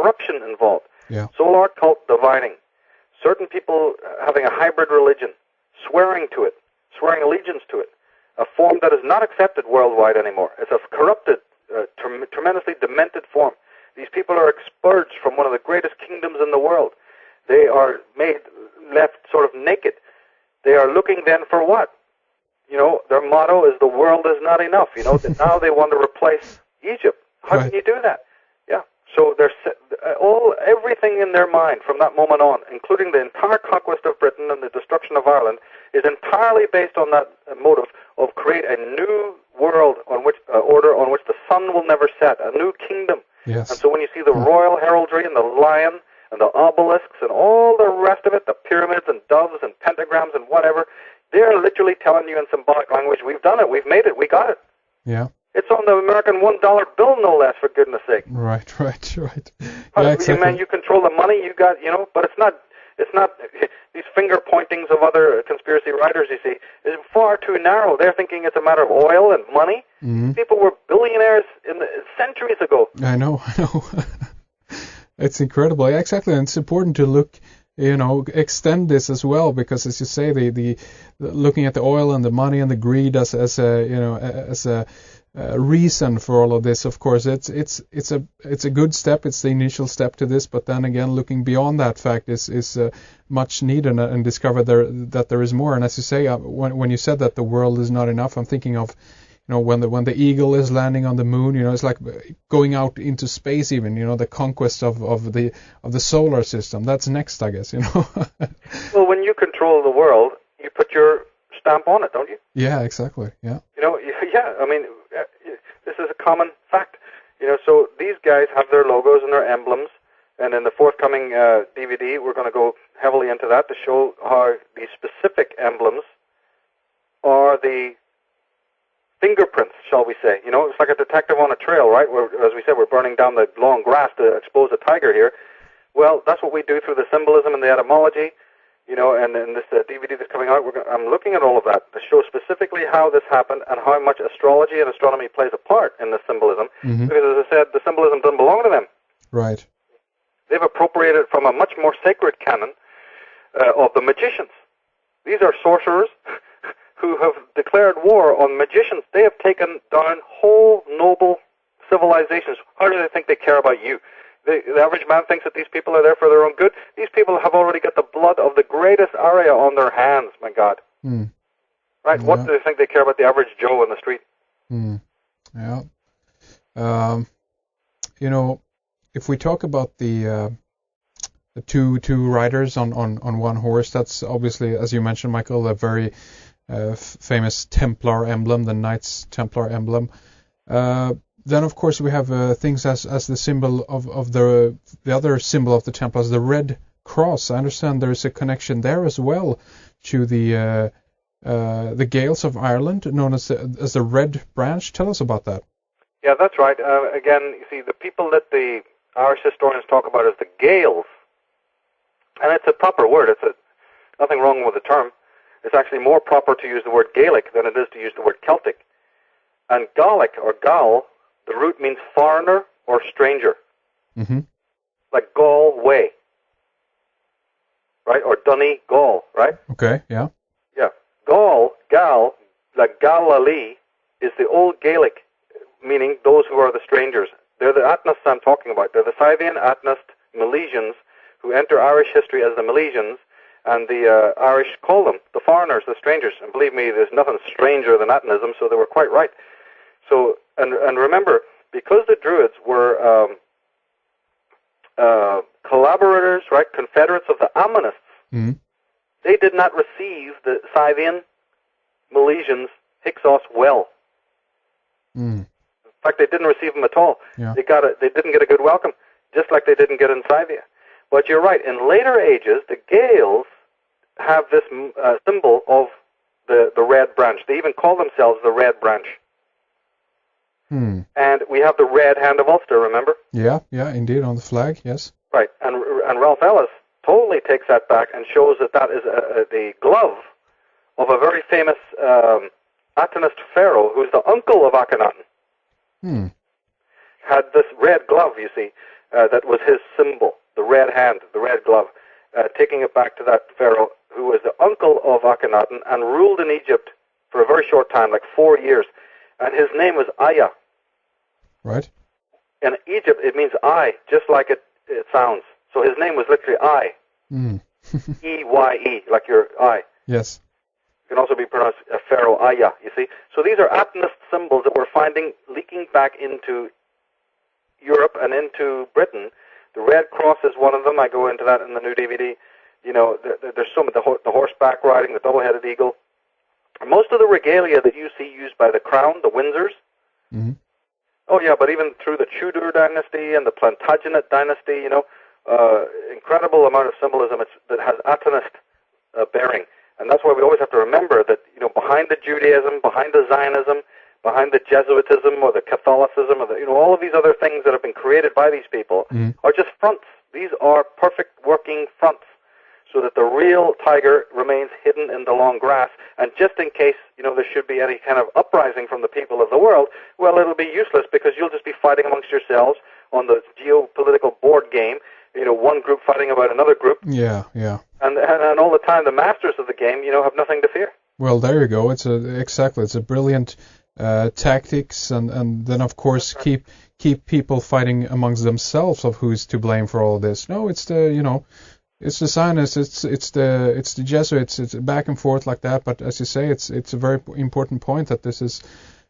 corruption involved. Yeah. Solar cult dividing. Certain people having a hybrid religion, swearing to it, swearing allegiance to it. A form that is not accepted worldwide anymore. It's a corrupted, tremendously demented form. These people are expurged from one of the greatest kingdoms in the world. They are left sort of naked. They are looking then for what? You know, their motto is the world is not enough. You know, now they want to replace Egypt. How Right. can you do that? Yeah. So there's everything in their mind from that moment on, including the entire conquest of Britain and the destruction of Ireland, is entirely based on that motive of create a new world on which order on which the sun will never set, a new kingdom. Yes. And so when you see the royal heraldry and the lion and the obelisks and all the rest of it, the pyramids and doves and pentagrams and whatever, they're literally telling you in symbolic language, we've done it, we've made it, we got it. Yeah. It's on the American $1 bill, no less, for goodness sake. Right. Yeah, exactly. Man, you control the money, you got, you know, but it's not these finger pointings of other conspiracy writers, you see, is far too narrow. They're thinking it's a matter of oil and money. Mm-hmm. People were billionaires centuries ago. I know. It's incredible. Yeah, exactly. And it's important to look, you know, extend this as well, because as you say, the looking at the oil and the money and the greed as a reason for all of this. Of course, it's a good step. It's the initial step to this, but then again, looking beyond that fact is much needed, and discover that there is more. And as you say, when you said that the world is not enough, I'm thinking of, you know, when the eagle is landing on the moon, you know, it's like going out into space. Even, you know, the conquest of the solar system. That's next, I guess. You know. Well, when you control the world, you put your stamp on it, don't you? Yeah, exactly. Yeah. You know, yeah. I mean, this is a common fact. You know, so these guys have their logos and their emblems, and in the forthcoming DVD, we're going to go heavily into that to show how these specific emblems are the fingerprints, shall we say. You know, it's like a detective on a trail, right? As we said, we're burning down the long grass to expose a tiger here. Well, that's what we do through the symbolism and the etymology. You know, and in this DVD that's coming out, I'm looking at all of that to show specifically how this happened and how much astrology and astronomy plays a part in the symbolism. Mm-hmm. Because, as I said, the symbolism doesn't belong to them. Right. They've appropriated from a much more sacred canon of the magicians. These are sorcerers who have declared war on magicians. They have taken down whole noble civilizations. How do they think they care about you? The average man thinks that these people are there for their own good. These people have already got the blood of the greatest Arya on their hands, my God. Mm. Right? Yeah. What do they think they care about the average Joe in the street? Mm. Yeah. You know, if we talk about the two riders on one horse, that's obviously, as you mentioned, Michael, a very famous Templar emblem, the Knights Templar emblem. Then, of course, we have things as the symbol of the other symbol of the Templars, the Red Cross. I understand there is a connection there as well to the Gaels of Ireland, known as the Red Branch. Tell us about that. Yeah, that's right. Again, you see, the people that the Irish historians talk about as the Gaels, and it's a proper word. Nothing wrong with the term. It's actually more proper to use the word Gaelic than it is to use the word Celtic. And Gaelic, or Gael, the root means foreigner or stranger. Mm-hmm. Like Galway, right? Or Dunny, Gaul, right? Okay, yeah. Yeah. Gal, like Galilee, is the old Gaelic, meaning those who are the strangers. They're the Atnists I'm talking about. They're the Scythian Atnist Milesians who enter Irish history as the Milesians, and the Irish call them the foreigners, the strangers. And believe me, there's nothing stranger than Atnism, so they were quite right. So, and remember, because the Druids were collaborators, right, confederates of the Ammonists, they did not receive the Scythian Milesians Hyksos well. In fact, they didn't receive them at all. Yeah. They didn't get a good welcome, just like they didn't get in Scythia. But you're right. In later ages, the Gaels have this symbol of the Red Branch. They even call themselves the Red Branch. And we have the Red Hand of Ulster, remember? Yeah, indeed, on the flag, yes. Right, and Ralph Ellis totally takes that back and shows that is the glove of a very famous Atenist pharaoh who's the uncle of Akhenaten. Had this red glove, you see, that was his symbol, the red hand, the red glove, taking it back to that pharaoh who was the uncle of Akhenaten and ruled in Egypt for a very short time, like 4 years. And his name was Aya. Right. In Egypt, it means eye, just like it sounds. So his name was literally Eye. E-Y-E, like your eye. Yes. It can also be pronounced Pharaoh Aya, you see. So these are Atenist symbols that we're finding leaking back into Europe and into Britain. The Red Cross is one of them. I go into that in the new DVD. You know, there's some of the horseback riding, the double-headed eagle. Most of the regalia that you see used by the crown, the Windsors. Mm-hmm. Oh, yeah, but even through the Tudor dynasty and the Plantagenet dynasty, you know, incredible amount of symbolism that has Atenist bearing. And that's why we always have to remember that, you know, behind the Judaism, behind the Zionism, behind the Jesuitism or the Catholicism or the, you know, all of these other things that have been created by these people are just fronts. These are perfect working fronts so that the real tiger remains hidden in the long grass. And just in case, you know, there should be any kind of uprising from the people of the world, well, it'll be useless because you'll just be fighting amongst yourselves on the geopolitical board game, you know, one group fighting about another group. Yeah, yeah. And all the time, the masters of the game, you know, have nothing to fear. Well, there you go. It's a brilliant tactics, and then of course keep people fighting amongst themselves of who's to blame for all this. No, it's it's the Zionists, it's the Jesuits. It's back and forth like that. But as you say, it's a very important point that this is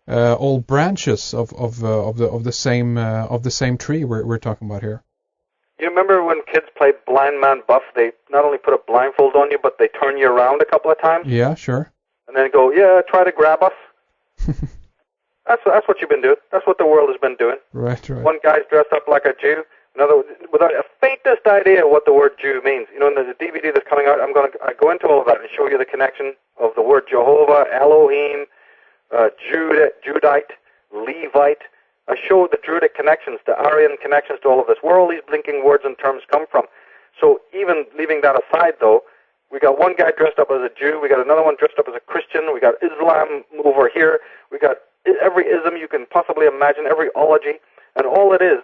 all branches of the same tree we're talking about here. You remember when kids play blind man buff? They not only put a blindfold on you, but they turn you around a couple of times. Yeah, sure. And then go, yeah, try to grab us. That's what you've been doing. That's what the world has been doing. Right. One guy's dressed up like a Jew, another without a faintest idea what the word Jew means. You know, in the DVD that's coming out, I go into all of that and show you the connection of the word Jehovah, Elohim, Judite, Levite. I show the Druidic connections, the Aryan connections to all of this, where all these blinking words and terms come from. So even leaving that aside, though, we got one guy dressed up as a Jew, we got another one dressed up as a Christian, we got Islam over here, we got every ism you can possibly imagine, every ology, and all it is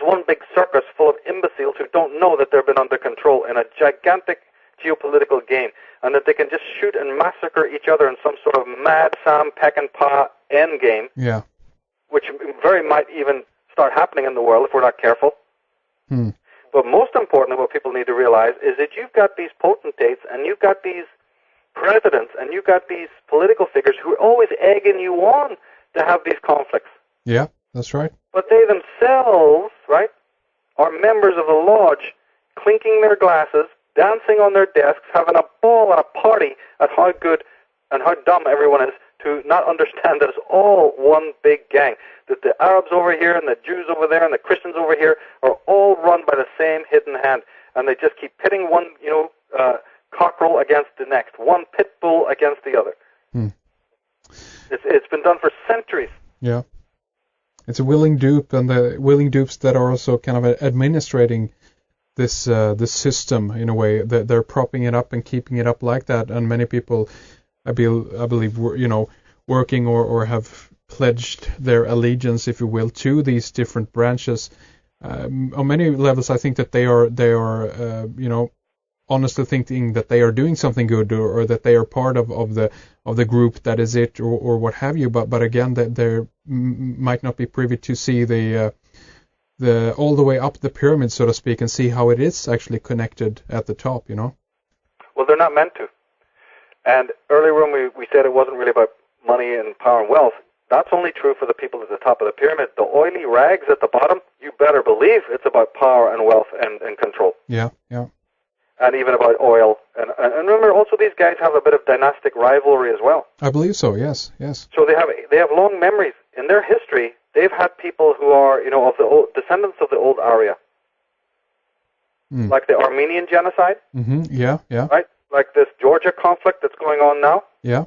one big circus full of imbeciles who don't know that they've been under control in a gigantic geopolitical game, and that they can just shoot and massacre each other in some sort of mad Sam Peckinpah endgame. Yeah. Which very might even start happening in the world if we're not careful. But most importantly, what people need to realize is that you've got these potentates and you've got these presidents and you've got these political figures who are always egging you on to have these conflicts. Yeah, that's right. But they themselves, right, are members of the lodge, clinking their glasses, dancing on their desks, having a ball and a party at how good and how dumb everyone is to not understand that it's all one big gang, that the Arabs over here and the Jews over there and the Christians over here are all run by the same hidden hand, and they just keep pitting one, cockerel against the next, one pit bull against the other. It's been done for centuries. Yeah. It's a willing dupe, and the willing dupes that are also kind of administrating this system in a way, that they're propping it up and keeping it up like that, and many people, I believe, working or have pledged their allegiance, if you will, to these different branches. On many levels, I think that they are honestly thinking that they are doing something good, or that they are part of the group that is it, or what have you. But again, that they might not be privy to see the all the way up the pyramid, so to speak, and see how it is actually connected at the top. Well, they're not meant to. And earlier when we said it wasn't really about money and power and wealth, that's only true for the people at the top of the pyramid. The oily rags at the bottom, you better believe it's about power and wealth and control. Yeah. And even about oil. And remember, also these guys have a bit of dynastic rivalry as well. I believe so, yes. So they have long memories. In their history, they've had people who are, of the old descendants of the old Arya. Like the Armenian genocide. Mm-hmm. Yeah. Right? Like this Georgia conflict that's going on now. Yeah.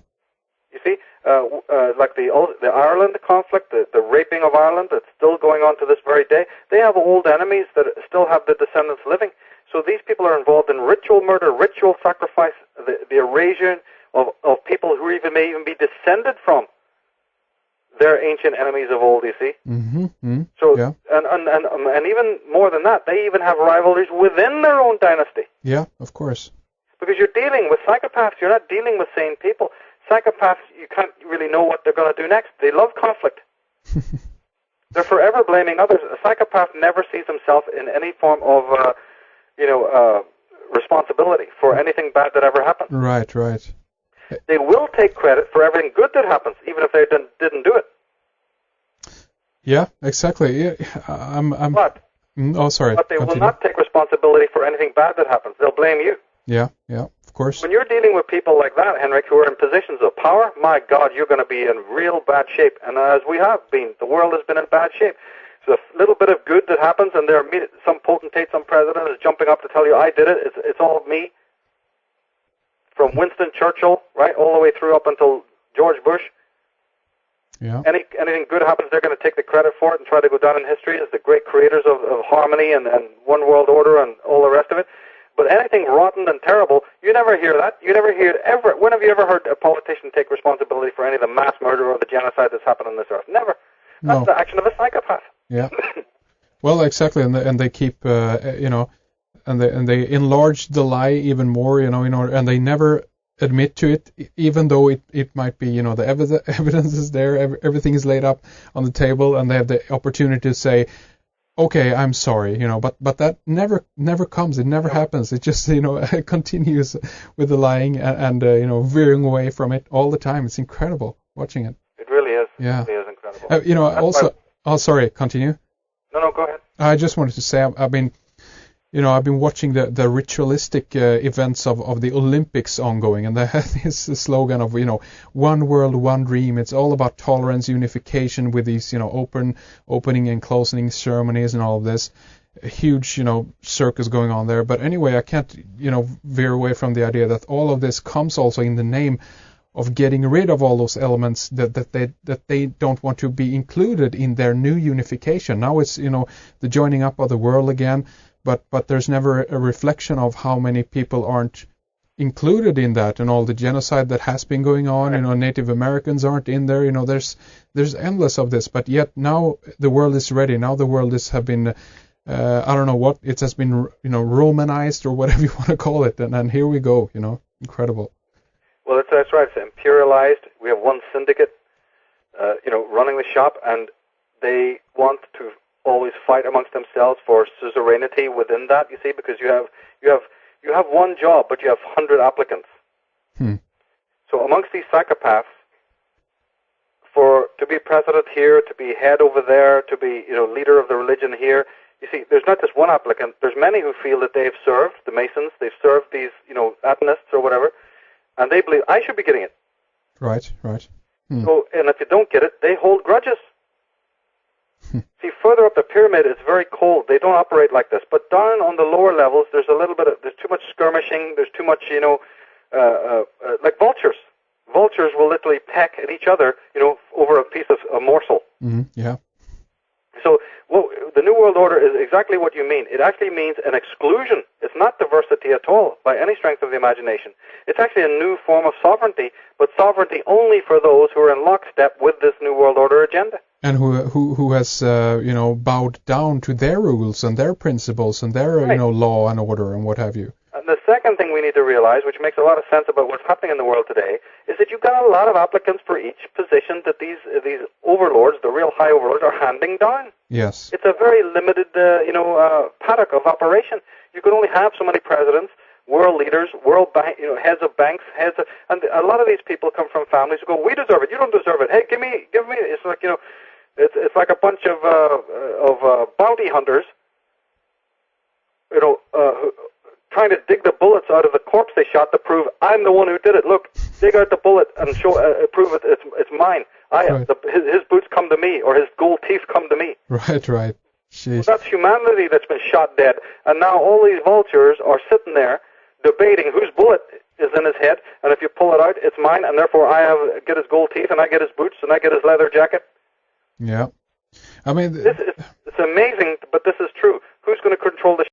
You see, like the Ireland conflict, the raping of Ireland that's still going on to this very day. They have old enemies that still have the descendants living. So these people are involved in ritual murder, ritual sacrifice, the erasure of people who may even be descended from they're ancient enemies of old, you see. Mm-hmm. So, yeah. and even more than that, they even have rivalries within their own dynasty. Yeah, of course. Because you're dealing with psychopaths, you're not dealing with sane people. Psychopaths, you can't really know what they're going to do next. They love conflict. They're forever blaming others. A psychopath never sees himself in any form of, responsibility for anything bad that ever happened. Right, right. They will take credit for everything good that happens, even if they didn't do it. Yeah, exactly. Yeah, But sorry. But they Continue. will not take responsibility for anything bad that happens. They'll blame you. Yeah, of course. When you're dealing with people like that, Henrik, who are in positions of power, my God, you're going to be in real bad shape. And as we have been, the world has been in bad shape. So a little bit of good that happens, and some potentate, some president is jumping up to tell you, I did it, it's all me. From Winston Churchill, right, all the way through up until George Bush. Yeah. Anything good happens, they're going to take the credit for it and try to go down in history as the great creators of harmony and one world order and all the rest of it. But anything rotten and terrible, you never hear that. You never hear it ever. When have you ever heard a politician take responsibility for any of the mass murder or the genocide that's happened on this earth? Never. That's the action of a psychopath. Yeah. Well, exactly, and they keep, and they enlarge the lie even more, and they never admit to it, even though it might be, the evidence is there, everything is laid up on the table, and they have the opportunity to say, okay, I'm sorry, but that never comes, it never happens. It just, continues with the lying and veering away from it all the time. It's incredible watching it. It really is. Yeah. It really is incredible. Also, sorry, continue. No, go ahead. I just wanted to say I've been watching the ritualistic events of the Olympics ongoing, and they have this slogan of, one world, one dream. It's all about tolerance, unification with these, opening and closing ceremonies and all of this. A huge, circus going on there. But anyway, I can't, veer away from the idea that all of this comes also in the name of getting rid of all those elements that they don't want to be included in their new unification. Now it's, the joining up of the world again. But there's never a reflection of how many people aren't included in that, and all the genocide that has been going on. Right. Native Americans aren't in there. There's endless of this. But yet now the world is ready. Now the world have been, I don't know what it has been, Romanized or whatever you want to call it. And here we go. Incredible. Well, that's right. It's imperialized. We have one syndicate, running the shop, and they want to always fight amongst themselves for suzerainty within that, you see, because you have one job, but you have 100 applicants. So amongst these psychopaths, to be president here, to be head over there, to be leader of the religion here, you see, there's not just one applicant. There's many who feel that they've served the Masons, they've served these Adventists or whatever, and they believe I should be getting it. Right. So, and if you don't get it, they hold grudges. See, further up the pyramid, it's very cold. They don't operate like this. But down on the lower levels, there's too much skirmishing. There's too much, like vultures. Vultures will literally peck at each other, over a piece of a morsel. Mm-hmm. Yeah. So, the New World Order is exactly what you mean. It actually means an exclusion. It's not diversity at all, by any strength of the imagination. It's actually a new form of sovereignty, but sovereignty only for those who are in lockstep with this New World Order agenda. And who has bowed down to their rules and their principles and their law and order and what have you. And the second thing we need to realize, which makes a lot of sense about what's happening in the world today, is that you've got a lot of applicants for each position that these overlords, the real high overlords, are handing down. Yes. It's a very limited paddock of operation. You can only have so many presidents, world leaders, heads of banks, and a lot of these people come from families who go, we deserve it, you don't deserve it. Hey, give me. It's like it's like a bunch of bounty hunters, trying to dig the bullets out of the corpse they shot to prove I'm the one who did it. Look, dig out the bullet and show, prove it's mine. Right. His boots come to me, or his gold teeth come to me. Right. Jeez. Well, that's humanity that's been shot dead, and now all these vultures are sitting there debating whose bullet is in his head, and if you pull it out, it's mine, and therefore I get his gold teeth, and I get his boots, and I get his leather jacket. Yeah. I mean, it's amazing, but this is true. Who's going to control the